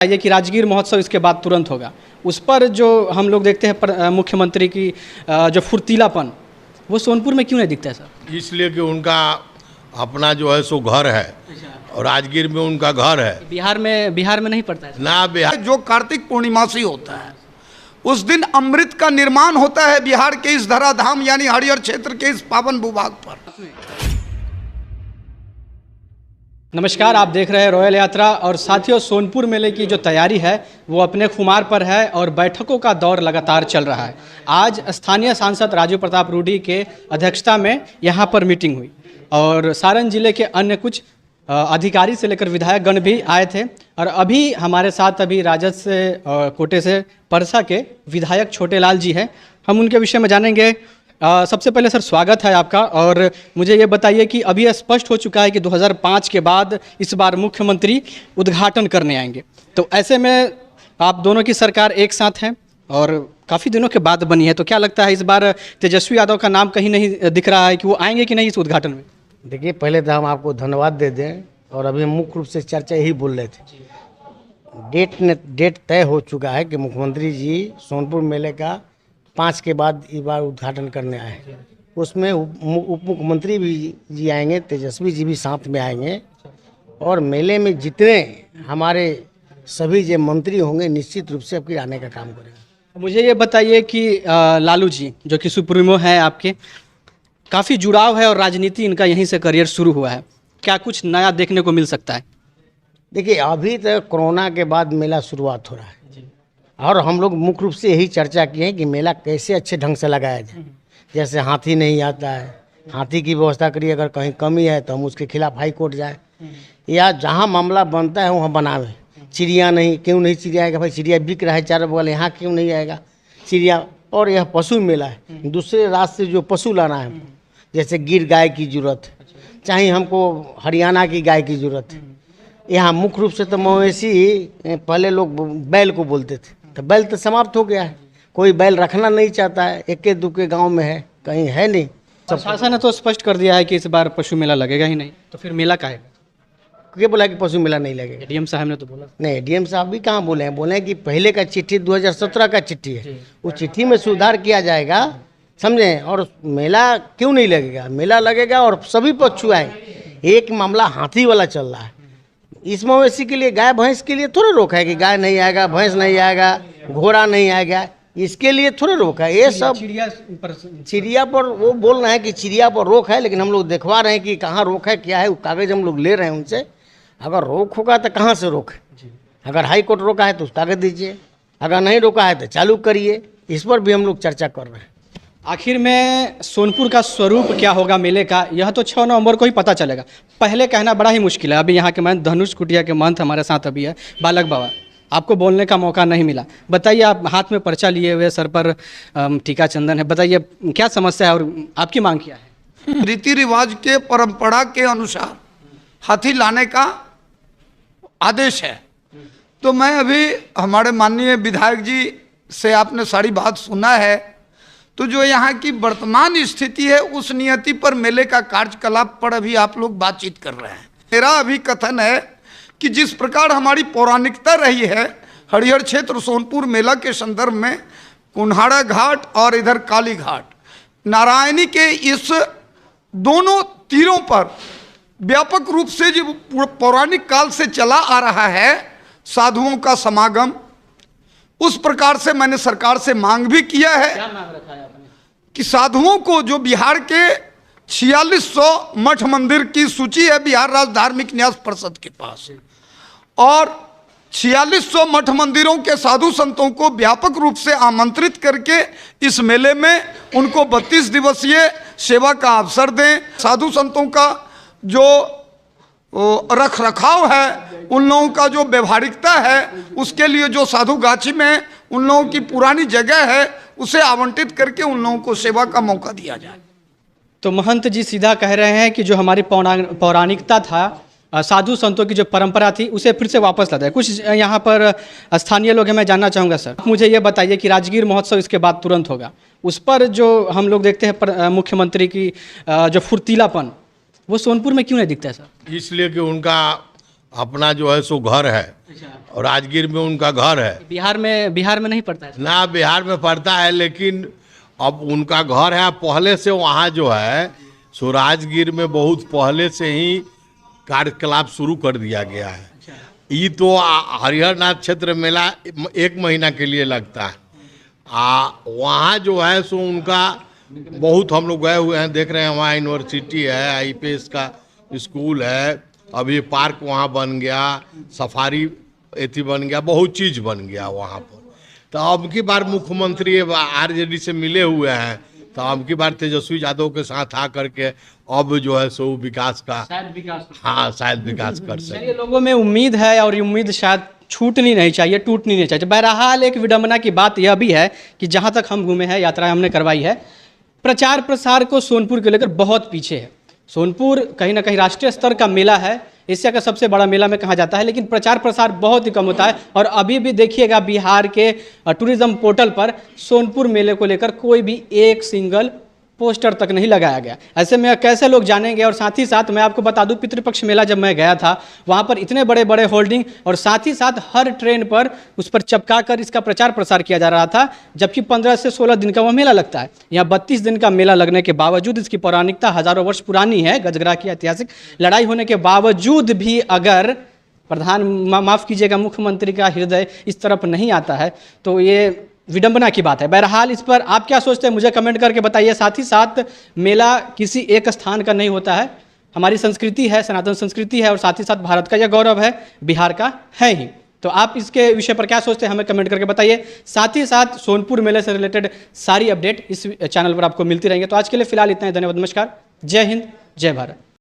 ये कि राजगीर महोत्सव इसके बाद तुरंत होगा, उस पर जो हम लोग देखते हैं मुख्यमंत्री की जो फुर्तीलापन, वो सोनपुर में क्यों नहीं दिखता है सर? इसलिए कि उनका अपना जो है सो घर है और राजगीर में उनका घर है। बिहार में नहीं पड़ता है ना बिहार जो कार्तिक पूर्णिमासी होता है उस दिन अमृत का निर्माण होता है बिहार के इस धराधाम यानी हरिहर क्षेत्र के इस पावन भूभाग पर। नमस्कार, आप देख रहे हैं रॉयल यात्रा। और साथियों, सोनपुर मेले की जो तैयारी है वो अपने खुमार पर है और बैठकों का दौर लगातार चल रहा है। आज स्थानीय सांसद राजू प्रताप रूडी के अध्यक्षता में यहाँ पर मीटिंग हुई और सारण जिले के अन्य कुछ अधिकारी से लेकर विधायक गण भी आए थे। और अभी हमारे साथ राजद से कोटे से परसा के विधायक छोटे लाल जी हैं, हम उनके विषय में जानेंगे। सबसे पहले सर, स्वागत है आपका। और मुझे ये बताइए कि अभी यह स्पष्ट हो चुका है कि 2005 के बाद इस बार मुख्यमंत्री उद्घाटन करने आएंगे, तो ऐसे में आप दोनों की सरकार एक साथ है और काफ़ी दिनों के बाद बनी है, तो क्या लगता है इस बार तेजस्वी यादव का नाम कहीं नहीं दिख रहा है कि वो आएंगे कि नहीं इस उद्घाटन में? देखिए, पहले तो हम आपको धन्यवाद दे दें और अभी हम मुख्य रूप से चर्चा यही बोल रहे थे। डेट तय हो चुका है कि मुख्यमंत्री जी सोनपुर मेले का 5 के बाद इस बार उद्घाटन करने आए हैं। उसमें उप मुख्यमंत्री भी जी आएंगे, तेजस्वी जी भी साथ में आएंगे और मेले में जितने हमारे सभी जो मंत्री होंगे निश्चित रूप से आपके आने का काम करेंगे। मुझे ये बताइए कि लालू जी जो कि सुप्रीमो हैं आपके, काफ़ी जुड़ाव है और राजनीति इनका यहीं से करियर शुरू हुआ है, क्या कुछ नया देखने को मिल सकता है? देखिए, अभी तक कोरोना के बाद मेला शुरुआत हो रहा है और हम लोग मुख्य रूप से यही चर्चा की है कि मेला कैसे अच्छे ढंग से लगाया जाए। जैसे हाथी नहीं आता है, हाथी की व्यवस्था करिए, अगर कहीं कमी है तो हम उसके खिलाफ हाई कोर्ट जाए या जहाँ मामला बनता है वहाँ बनावे। चिड़िया नहीं, क्यों नहीं चिड़िया आएगा? भाई चिड़िया बिक रहा है चारों बगल, यहाँ क्यों नहीं आएगा चिड़िया? और यह पशु मेला है, दूसरे राज्य से जो पशु लाना है, जैसे गिर गाय की जरूरत है, चाहे हमको हरियाणा की गाय की जरूरत है। यहाँ मुख्य रूप से तो मवेशी, पहले लोग बैल को बोलते थे, तो बैल तो समाप्त हो गया है, कोई बैल रखना नहीं चाहता है, एक दुके गांव में है, कहीं है नहीं। प्रशासन ने तो स्पष्ट कर दिया है कि इस बार पशु मेला लगेगा ही नहीं, तो फिर मेला काहे? क्या बोला कि पशु मेला नहीं लगेगा? डीएम साहब ने तो बोला। नहीं, डीएम साहब भी कहाँ बोले हैं? बोले हैं कि पहले का चिट्ठी 2017 का चिट्ठी है, उस चिट्ठी में सुधार किया जाएगा, समझे? और मेला क्यों नहीं लगेगा? मेला लगेगा और सभी पक्षु आएंगे। एक मामला हाथी वाला चल रहा है, इस मवेशी के लिए, गाय भैंस के लिए थोड़ा रोक है कि गाय नहीं आएगा, भैंस नहीं आएगा, घोड़ा नहीं आएगा, इसके लिए थोड़ा रोक है। ये सब चिड़िया पर वो बोल रहे हैं कि चिड़िया पर रोक है, लेकिन हम लोग दिखवा रहे हैं कि कहाँ रोक है, क्या है, वो कागज़ हम लोग ले रहे हैं उनसे। अगर रोक होगा तो कहाँ से रोक है? अगर हाई कोर्ट रोका है तो उस कागज़ दीजिए, अगर नहीं रोका है तो चालू करिए। इस पर भी हम लोग चर्चा कर रहे हैं। आखिर में सोनपुर का स्वरूप क्या होगा मेले का, यह तो 6 नवंबर को ही पता चलेगा। पहले कहना बड़ा ही मुश्किल है। अभी यहाँ के महंत धनुष कुटिया के महंत हमारे साथ अभी है, बालक बाबा, आपको बोलने का मौका नहीं मिला। बताइए, आप हाथ में पर्चा लिए हुए, सर पर टीका चंदन है, बताइए क्या समस्या है और आपकी मांग क्या है? रीति रिवाज के परंपरा के अनुसार हाथी लाने का आदेश है। तो मैं अभी हमारे माननीय विधायक जी से आपने सारी बात सुना है, तो जो यहाँ की वर्तमान स्थिति है उस नियति पर मेले का कार्यकलाप पर अभी आप लोग बातचीत कर रहे हैं। मेरा अभी कथन है कि जिस प्रकार हमारी पौराणिकता रही है, हरिहर क्षेत्र सोनपुर मेला के संदर्भ में कुन्हाड़ा घाट और इधर काली घाट, नारायणी के इस दोनों तीरों पर व्यापक रूप से जो पौराणिक काल से चला आ रहा है साधुओं का समागम, उस प्रकार से मैंने सरकार से मांग भी किया है। क्या मांग रखा है आपने? कि साधुओं को, जो बिहार के 4600 मठ मंदिर की सूची है बिहार राज्य धार्मिक न्यास परिषद के पास, और 4600 मठ मंदिरों के साधु संतों को व्यापक रूप से आमंत्रित करके इस मेले में उनको 32 दिवसीय सेवा का अवसर दें। साधु संतों का जो रख रखाव है, उन लोगों का जो व्यवहारिकता है, उसके लिए जो साधु गाछी में उन लोगों की पुरानी जगह है उसे आवंटित करके उन लोगों को सेवा का मौका दिया जाए। तो महंत जी सीधा कह रहे हैं कि जो हमारी पौराणिकता था, साधु संतों की जो परंपरा थी, उसे फिर से वापस लाते हैं। कुछ यहाँ पर स्थानीय लोग हैं, मैं जानना चाहूँगा सर, मुझे ये बताइए कि राजगीर महोत्सव इसके बाद तुरंत होगा, उस पर जो हम लोग देखते हैं मुख्यमंत्री की जो फुर्तीलापन, वो सोनपुर में क्यों नहीं दिखता है सर? इसलिए कि उनका अपना जो है सो घर है और राजगीर में उनका घर है। बिहार में नहीं पड़ता है? ना बिहार में पड़ता है, लेकिन अब उनका घर है। पहले से वहाँ जो है सो राजगीर में बहुत पहले से ही कार्यकलाप शुरू कर दिया गया है। ये तो हरिहरनाथ क्षेत्र मेला 1 महीना के लिए लगता है। वहाँ जो है सो उनका बहुत हम लोग गए हुए हैं, देख रहे हैं। वहाँ यूनिवर्सिटी है, IPS का स्कूल है, अभी पार्क वहाँ बन गया, सफारी एथी बन गया, बहुत चीज़ बन गया वहाँ पर। तो अब की बार मुख्यमंत्री RJD से मिले हुए हैं, तो अब की बार तेजस्वी यादव के साथ आकर के अब जो है सो विकास का शायद विकास कर सके। चलिए, लोगों में उम्मीद है और ये उम्मीद शायद छूटनी नहीं चाहिए, टूटनी नहीं चाहिए। बहरहाल एक विडंबना की बात यह भी है कि जहाँ तक हम घूमे हैं, यात्राएं हमने करवाई है, प्रचार प्रसार को सोनपुर को लेकर बहुत पीछे है। सोनपुर कहीं ना कहीं राष्ट्रीय स्तर का मेला है, एशिया का सबसे बड़ा मेला में कहा जाता है, लेकिन प्रचार प्रसार बहुत ही कम होता है। और अभी भी देखिएगा बिहार के टूरिज्म पोर्टल पर सोनपुर मेले को लेकर कोई भी एक सिंगल पोस्टर तक नहीं लगाया गया। ऐसे में कैसे लोग जानेंगे। और साथ ही साथ मैं आपको बता दूं, पितृपक्ष मेला जब मैं गया था, वहाँ पर इतने बड़े बड़े होल्डिंग और साथ ही साथ हर ट्रेन पर उस पर चिपका कर इसका प्रचार प्रसार किया जा रहा था, जबकि 15 से 16 दिन का वह मेला लगता है। यहाँ 32 दिन का मेला लगने के बावजूद, इसकी पौराणिकता हजारों वर्ष पुरानी है, गजगरा की ऐतिहासिक लड़ाई होने के बावजूद भी अगर माफ़ कीजिएगा, मुख्यमंत्री का हृदय इस तरफ नहीं आता है, तो ये विडंबना की बात है। बहरहाल इस पर आप क्या सोचते हैं, मुझे कमेंट करके बताइए। साथ ही साथ मेला किसी एक स्थान का नहीं होता है, हमारी संस्कृति है, सनातन संस्कृति है, और साथ ही साथ भारत का यह गौरव है, बिहार का है ही। तो आप इसके विषय पर क्या सोचते हैं, हमें कमेंट करके बताइए। साथ ही साथ सोनपुर मेले से रिलेटेड सारी अपडेट इस चैनल पर आपको मिलती रहेंगे। तो आज के लिए फिलहाल इतना ही। धन्यवाद, नमस्कार, जय हिंद, जय भारत।